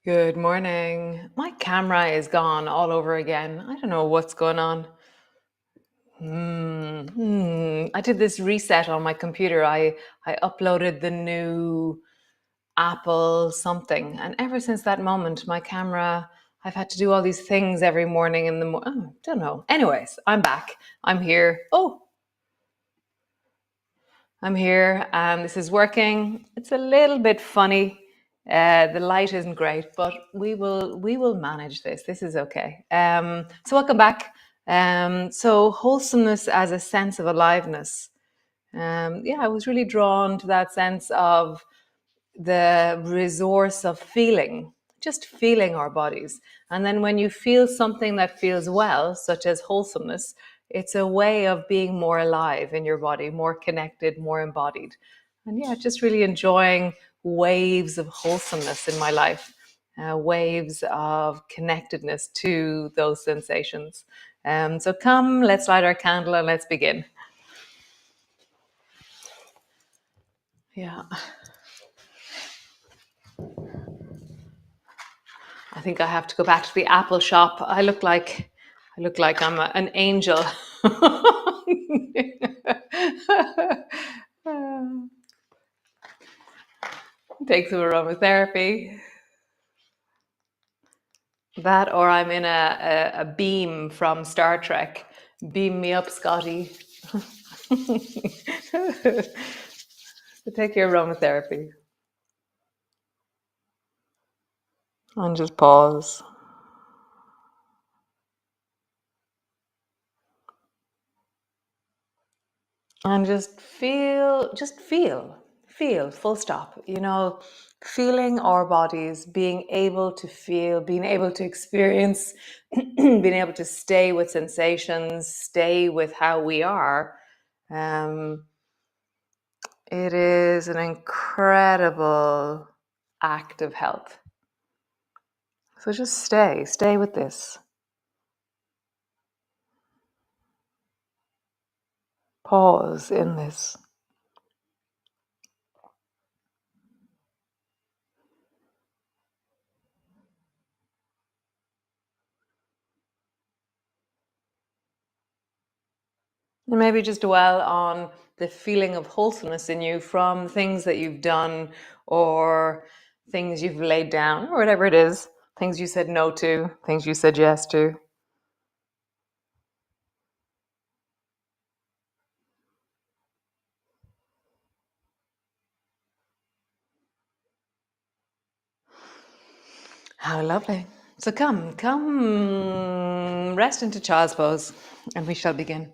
Good morning. My camera is gone all over again. I don't know what's going on. I did this reset on my computer. I uploaded the new Apple something, and ever since that moment, my camera. I've had to do all these things every morning in the don't know. Anyways, I'm back. I'm here. Oh, I'm here, and this is working. It's a little bit funny. The light isn't great, but we will manage this. This is okay. So welcome back. So wholesomeness as a sense of aliveness. Yeah, I was really drawn to that sense of the resource of feeling, just feeling our bodies. And then when you feel something that feels well, such as wholesomeness, it's a way of being more alive in your body, more connected, more embodied. And yeah, just really enjoying waves of wholesomeness in my life, waves of connectedness to those sensations. So come, let's light our candle and let's begin. Yeah. I think I have to go back to the Apple shop. I look like an angel. Take some aromatherapy. That, or I'm in a beam from Star Trek. Beam me up, Scotty. So take your aromatherapy and just pause. And just feel, full stop. Feeling our bodies, being able to feel, being able to experience, being able to stay with sensations, stay with how we are. Um, it is an incredible act of health. So just stay with this. Pause in this. And maybe just dwell on the feeling of wholesomeness in you from things that you've done or things you've laid down or whatever it is, things you said no to, things you said yes to. How lovely. So come, rest into child's pose and we shall begin.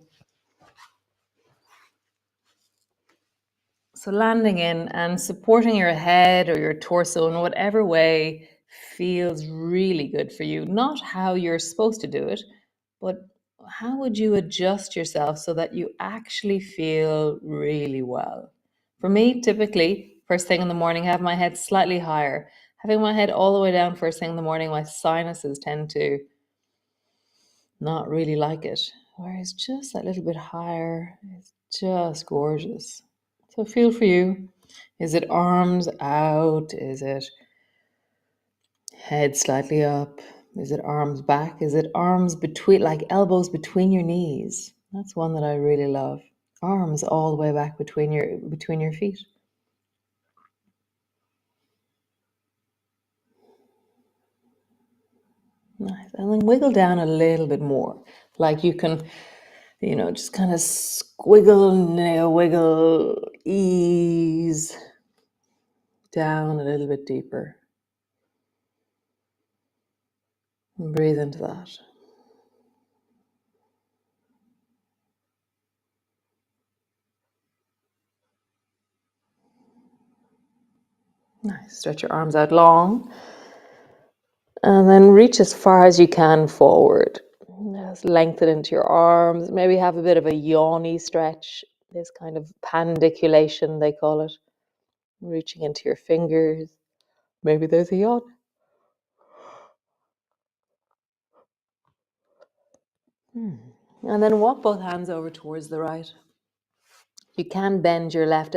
So landing in and supporting your head or your torso in whatever way feels really good for you. Not how you're supposed to do it, but how would you adjust yourself so that you actually feel really well? For me, typically, first thing in the morning, have my head slightly higher. Having my head all the way down first thing in the morning, my sinuses tend to not really like it. Whereas just that little bit higher is just gorgeous. So feel for you. Is it arms out? Is it head slightly up? Is it arms back? Is it arms between, like elbows between your knees? That's one that I really love. Arms all the way back between your feet. Nice. And then wiggle down a little bit more. Like you can, just kind of squiggle, wiggle, ease down a little bit deeper. And breathe into that. Nice. Stretch your arms out long. And then reach as far as you can forward. Just lengthen into your arms. Maybe have a bit of a yawny stretch. This kind of pandiculation, they call it. Reaching into your fingers. Maybe there's a yawn. And then walk both hands over towards the right. You can bend your right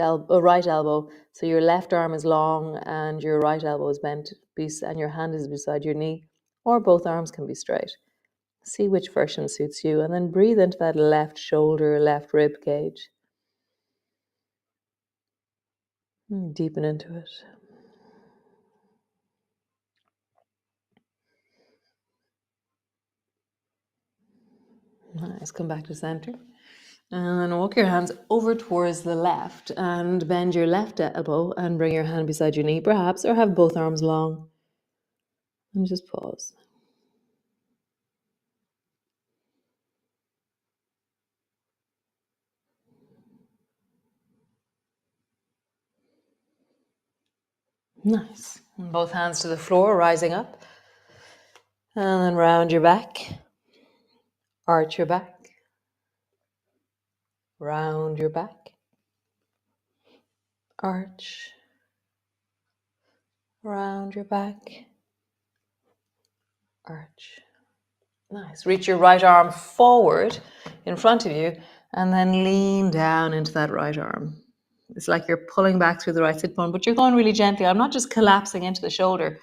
elbow, so your left arm is long and your right elbow is bent, and your hand is beside your knee, or both arms can be straight. See which version suits you, and then breathe into that left shoulder, left rib cage. Deepen into it. Nice. Come back to center. And then walk your hands over towards the left and bend your left elbow and bring your hand beside your knee, perhaps, or have both arms long. And just pause. Nice. And both hands to the floor, rising up. And then round your back. Arch your back. Round your back. Arch. Round your back. Arch. Nice. Reach your right arm forward in front of you and then lean down into that right arm. It's like you're pulling back through the right sit bone, but you're going really gently. I'm not just collapsing into the shoulder.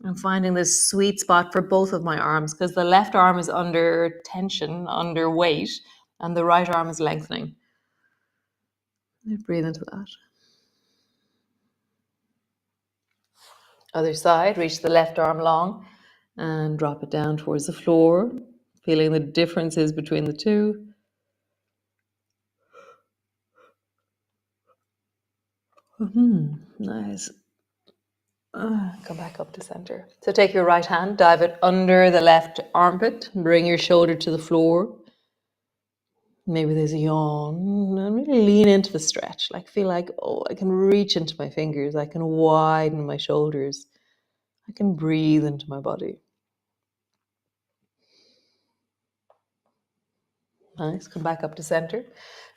I'm finding this sweet spot for both of my arms because the left arm is under tension, under weight, and the right arm is lengthening. Breathe into that. Other side, reach the left arm long and drop it down towards the floor, feeling the differences between the two. Nice. Come back up to center. So take your right hand, dive it under the left armpit, bring your shoulder to the floor. Maybe there's a yawn, and really lean into the stretch. Like feel like, oh, I can reach into my fingers. I can widen my shoulders. I can breathe into my body. Nice. Come back up to center.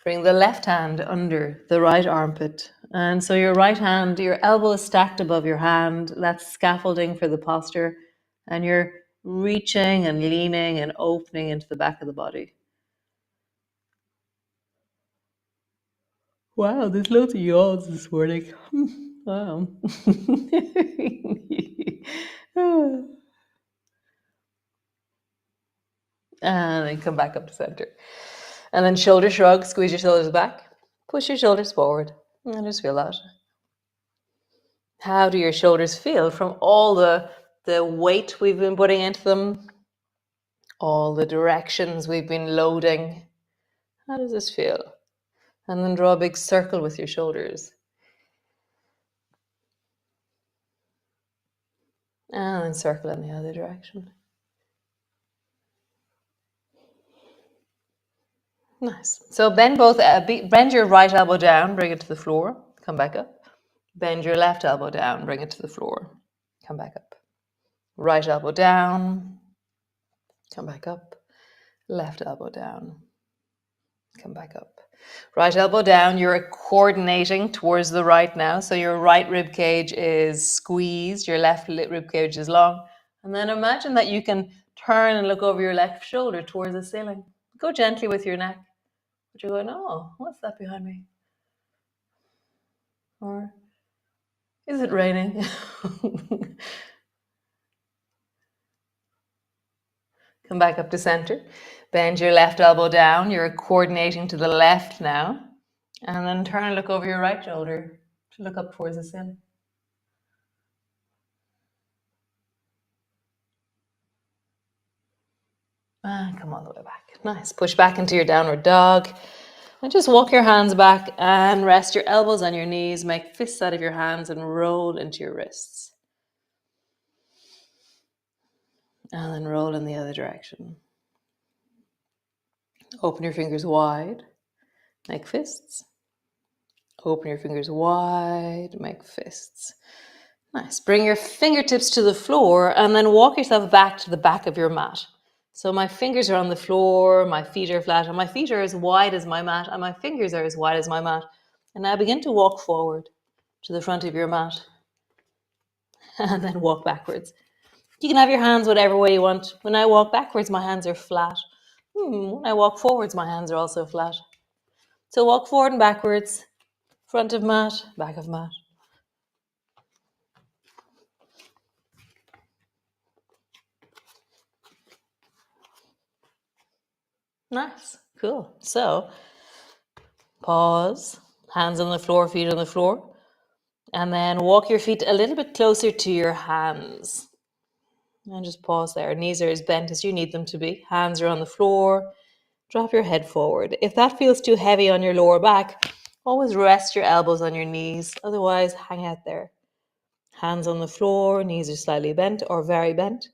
Bring the left hand under the right armpit. And so your right hand, your elbow is stacked above your hand. That's scaffolding for the posture. And you're reaching and leaning and opening into the back of the body. Wow, there's loads of yawns this morning. Wow. And then come back up to center. And then shoulder shrug, squeeze your shoulders back, push your shoulders forward, and just feel that. How do your shoulders feel from all the weight we've been putting into them, all the directions we've been loading? How does this feel? And then draw a big circle with your shoulders. And then circle in the other direction. Nice. So bend bend your right elbow down, bring it to the floor, come back up. Bend your left elbow down, bring it to the floor, come back up. Right elbow down, come back up. Left elbow down, come back up. Right elbow down, you're coordinating towards the right now. So your right rib cage is squeezed, your left rib cage is long. And then imagine that you can turn and look over your left shoulder towards the ceiling. Go gently with your neck. But you're going, oh, what's that behind me? Or is it raining? Come back up to center. Bend your left elbow down. You're coordinating to the left now. And then turn and look over your right shoulder to look up towards the ceiling. And come all the way back. Nice. Push back into your downward dog. And just walk your hands back and rest your elbows on your knees. Make fists out of your hands and roll into your wrists. And then roll in the other direction. Open your fingers wide. Make fists. Open your fingers wide. Make fists. Nice. Bring your fingertips to the floor and then walk yourself back to the back of your mat. So my fingers are on the floor, my feet are flat, and my feet are as wide as my mat, and my fingers are as wide as my mat. And now begin to walk forward to the front of your mat and then walk backwards. You can have your hands whatever way you want. When I walk backwards, my hands are flat. When I walk forwards, my hands are also flat. So walk forward and backwards, front of mat, back of mat. Nice, cool. So pause, hands on the floor, feet on the floor, and then walk your feet a little bit closer to your hands. And just pause there. Knees are as bent as you need them to be. Hands are on the floor. Drop your head forward. If that feels too heavy on your lower back, always rest your elbows on your knees. Otherwise, hang out there. Hands on the floor, knees are slightly bent or very bent.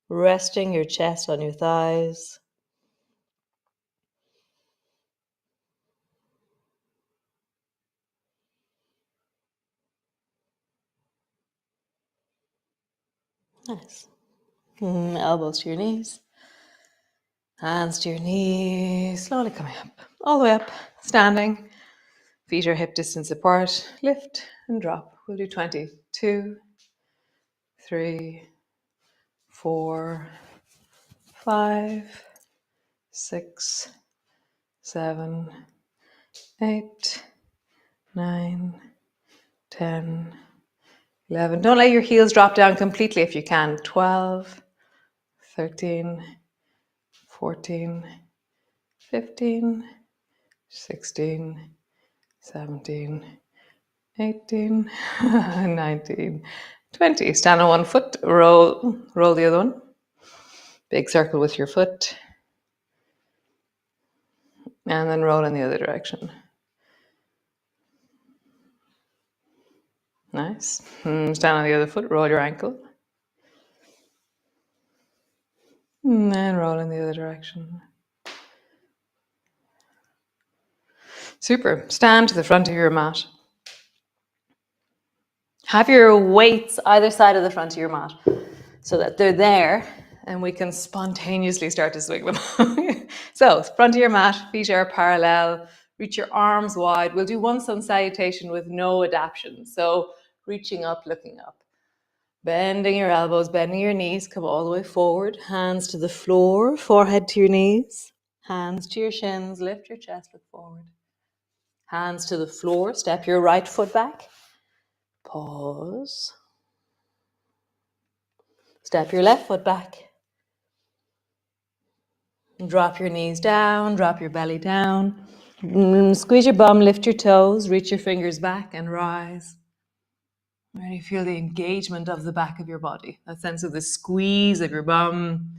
Resting your chest on your thighs. Nice. Elbows to your knees. Hands to your knees. Slowly coming up. All the way up. Standing. Feet are hip distance apart. Lift and drop. We'll do 20. 2, 3, 4, 5, 6, 7, 8, 9, 10, 11. Don't let your heels drop down completely if you can. 12, 13, 14, 15, 16, 17, 18, 19, 20. Stand on one foot, roll the other one. Big circle with your foot. And then roll in the other direction. Nice. Stand on the other foot, roll your ankle. And then roll in the other direction. Super. Stand to the front of your mat. Have your weights either side of the front of your mat so that they're there and we can spontaneously start to swing them. So, front of your mat, feet are parallel, reach your arms wide. We'll do one sun salutation with no adaptation. So, reaching up, looking up. Bending your elbows, bending your knees, come all the way forward. Hands to the floor, forehead to your knees. Hands to your shins, lift your chest, look forward. Hands to the floor, step your right foot back. Pause. Step your left foot back. Drop your knees down, drop your belly down. Squeeze your bum, lift your toes, reach your fingers back and rise. Really feel the engagement of the back of your body. That sense of the squeeze of your bum,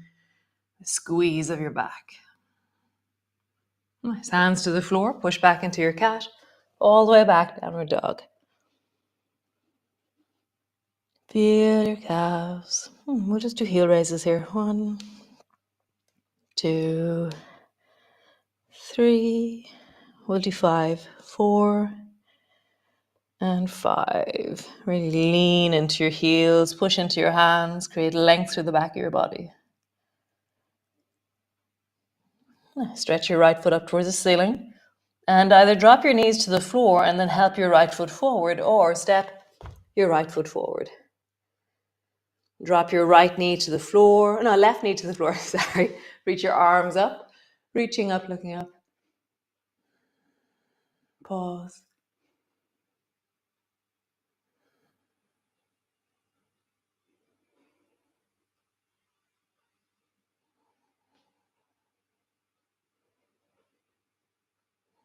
the squeeze of your back. Nice. Hands to the floor, push back into your cat, all the way back, downward dog. Feel your calves. We'll just do heel raises here. 1, 2, 3. We'll do 5, 4, and 5. Really lean into your heels, push into your hands, create length through the back of your body. Stretch your right foot up towards the ceiling and either drop your knees to the floor and then help your right foot forward or step your right foot forward. Drop your right knee to the floor, no, left knee to the floor, sorry. Reach your arms up, reaching up, looking up. Pause.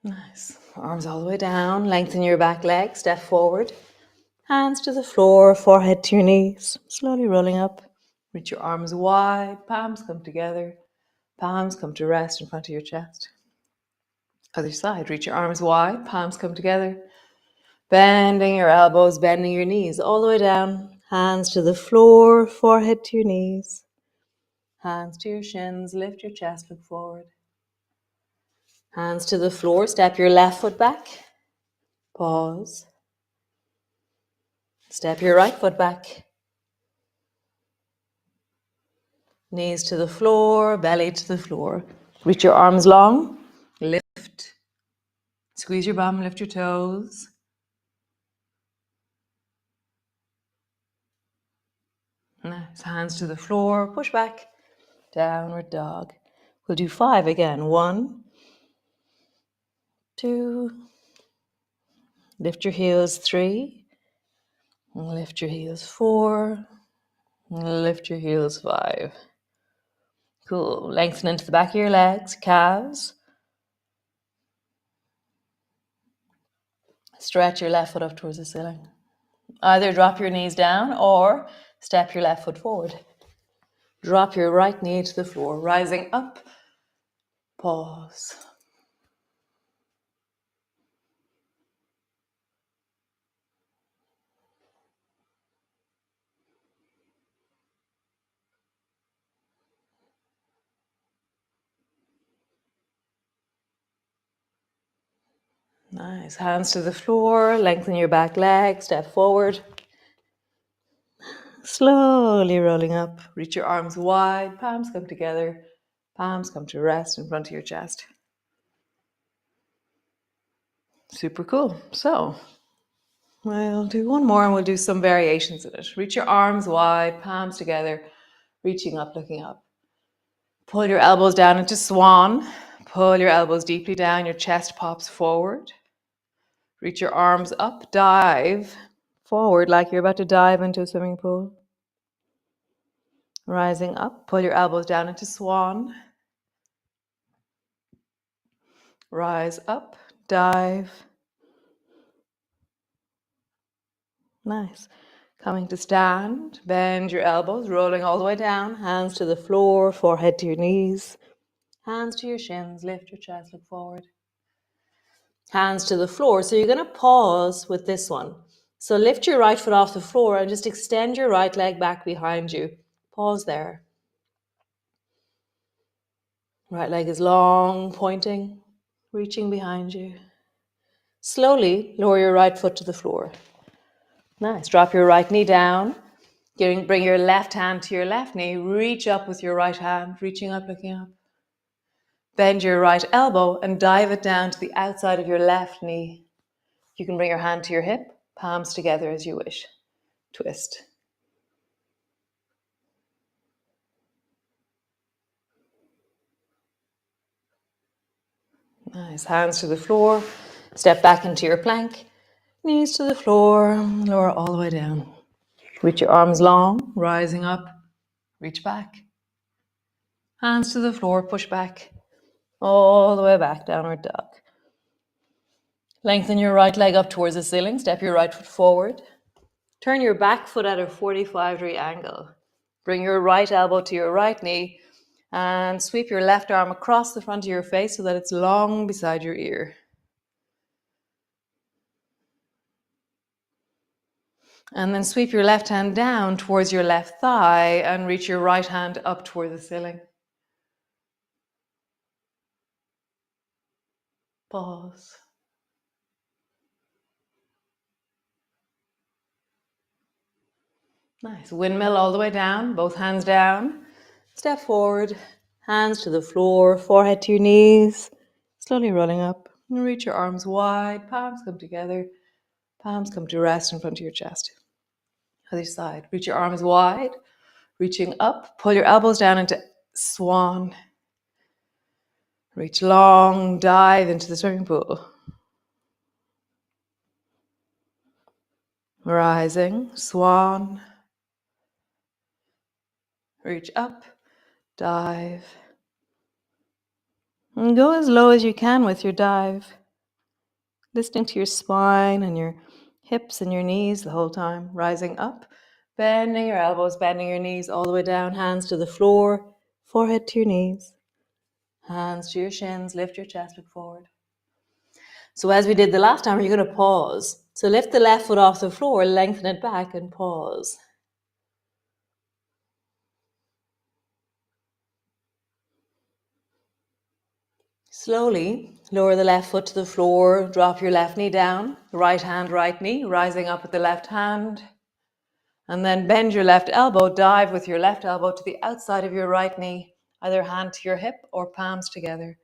Nice. Arms all the way down, lengthen your back leg, step forward. Hands to the floor, forehead to your knees, slowly rolling up. Reach your arms wide, palms come together. Palms come to rest in front of your chest. Other side, reach your arms wide, palms come together. Bending your elbows, bending your knees all the way down. Hands to the floor, forehead to your knees. Hands to your shins, lift your chest, look forward. Hands to the floor, step your left foot back. Pause. Step your right foot back. Knees to the floor, belly to the floor. Reach your arms long. Lift. Squeeze your bum, lift your toes. Nice. Hands to the floor, push back. Downward dog. We'll do 5 again. 1, 2, lift your heels 3, lift your heels 4, lift your heels 5. Cool. Lengthen into the back of your legs, calves. Stretch your left foot up towards the ceiling. Either drop your knees down or step your left foot forward. Drop your right knee to the floor, rising up. Pause. Nice. Hands to the floor, lengthen your back leg, step forward. Slowly rolling up. Reach your arms wide, palms come together, palms come to rest in front of your chest. Super cool. So we'll do one more and we'll do some variations in it. Reach your arms wide, palms together, reaching up, looking up. Pull your elbows down into swan. Pull your elbows deeply down, your chest pops forward. Reach your arms up, dive forward like you're about to dive into a swimming pool. Rising up, pull your elbows down into swan. Rise up, dive. Nice. Coming to stand, bend your elbows, rolling all the way down, hands to the floor, forehead to your knees. Hands to your shins, lift your chest, look forward. Hands to the floor. So you're going to pause with this one. So lift your right foot off the floor and just extend your right leg back behind you. Pause there. Right leg is long, pointing, reaching behind you. Slowly lower your right foot to the floor. Nice. Drop your right knee down. Bring your left hand to your left knee. Reach up with your right hand, reaching up, looking up. Bend your right elbow and dive it down to the outside of your left knee. You can bring your hand to your hip, palms together as you wish. Twist. Nice. Hands to the floor. Step back into your plank. Knees to the floor. Lower all the way down. Reach your arms long, rising up. Reach back. Hands to the floor. Push back. All the way back. Downward dog. Lengthen your right leg up towards the ceiling. Step your right foot forward. Turn your back foot at a 45-degree angle. Bring your right elbow to your right knee and sweep your left arm across the front of your face so that it's long beside your ear. And then sweep your left hand down towards your left thigh and reach your right hand up toward the ceiling. Pause. Nice. Windmill all the way down, both hands down. Step forward, hands to the floor, forehead to your knees. Slowly rolling up. And reach your arms wide, palms come together. Palms come to rest in front of your chest. Other side. Reach your arms wide, reaching up. Pull your elbows down into swan. Reach long, dive into the swimming pool. Rising, swan. Reach up, dive. And go as low as you can with your dive. Listening to your spine and your hips and your knees the whole time. Rising up, bending your elbows, bending your knees all the way down. Hands to the floor, forehead to your knees. Hands to your shins, lift your chest, look forward. So as we did the last time, you're going to pause. So lift the left foot off the floor, lengthen it back and pause. Slowly lower the left foot to the floor, drop your left knee down, right hand, right knee, rising up with the left hand. And then bend your left elbow, dive with your left elbow to the outside of your right knee, either hand to your hip or palms together.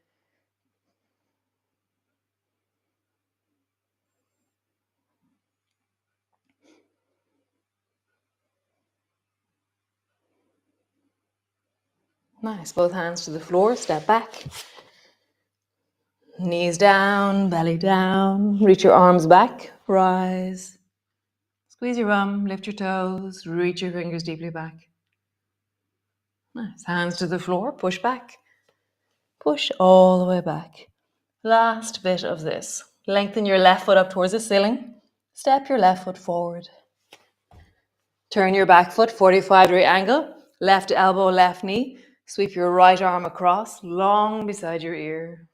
Nice, both hands to the floor, step back. Knees down, belly down. Reach your arms back, rise. Squeeze your bum, lift your toes, reach your fingers deeply back. Nice. Hands to the floor, push back. Push all the way back. Last bit of this. Lengthen your left foot up towards the ceiling. Step your left foot forward. Turn your back foot, 45-degree angle. Left elbow, left knee. Sweep your right arm across, long beside your ear.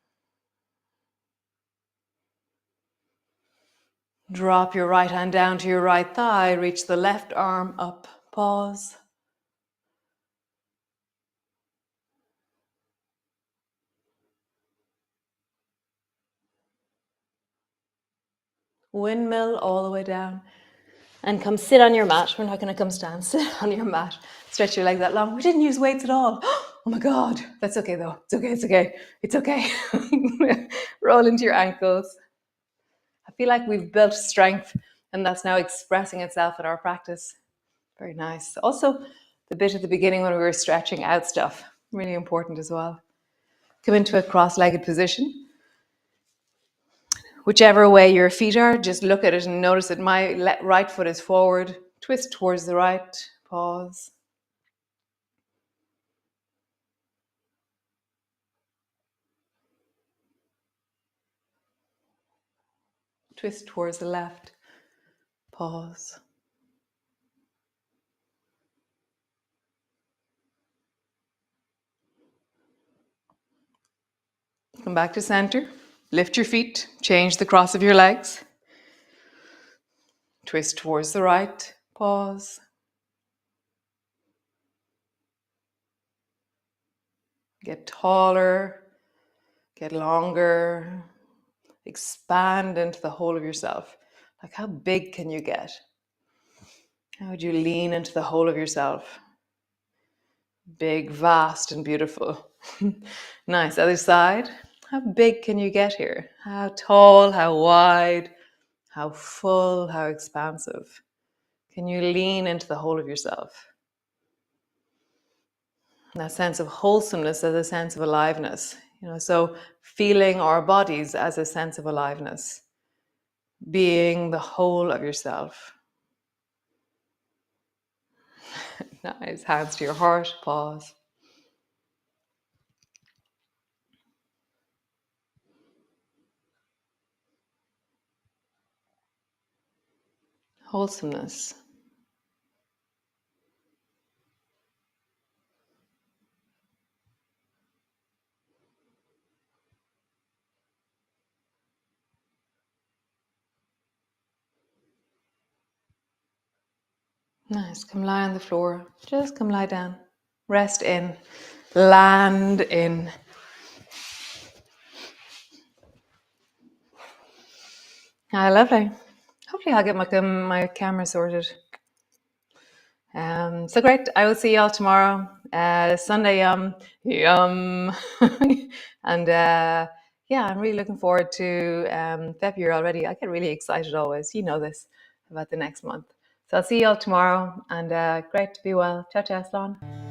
Drop your right hand down to your right thigh. Reach the left arm up. Pause. Windmill all the way down. And come sit on your mat. We're not going to come stand. Sit on your mat. Stretch your legs that long. We didn't use weights at all. Oh my God. That's okay though. It's okay. It's okay. It's okay. Roll into your ankles. I feel like we've built strength and that's now expressing itself in our practice. Very nice. Also, the bit at the beginning when we were stretching out stuff, really important as well. Come into a cross-legged position. Whichever way your feet are, just look at it and notice that my right foot is forward. Twist towards the right. Pause. Twist towards the left. Pause. Come back to center. Lift your feet. Change the cross of your legs. Twist towards the right. Pause. Get taller. Get longer. Expand into the whole of yourself. Like, how big can you get? How would you lean into the whole of yourself? Big, vast, and beautiful. Nice. Other side. How big can you get here? How tall, how wide, how full, how expansive? Can you lean into the whole of yourself? That sense of wholesomeness as a sense of aliveness. So feeling our bodies as a sense of aliveness. Being the whole of yourself. Nice. Hands to your heart. Pause. Wholesomeness. Nice. Come lie on the floor. Just come lie down. Rest in. Land in. Lovely. Hopefully I'll get my camera sorted. So great. I will see you all tomorrow. Sunday, yum. And yeah, I'm really looking forward to February already. I get really excited always. You know this about the next month. So I'll see you all tomorrow. And great to be well. Ciao, ciao, Slán.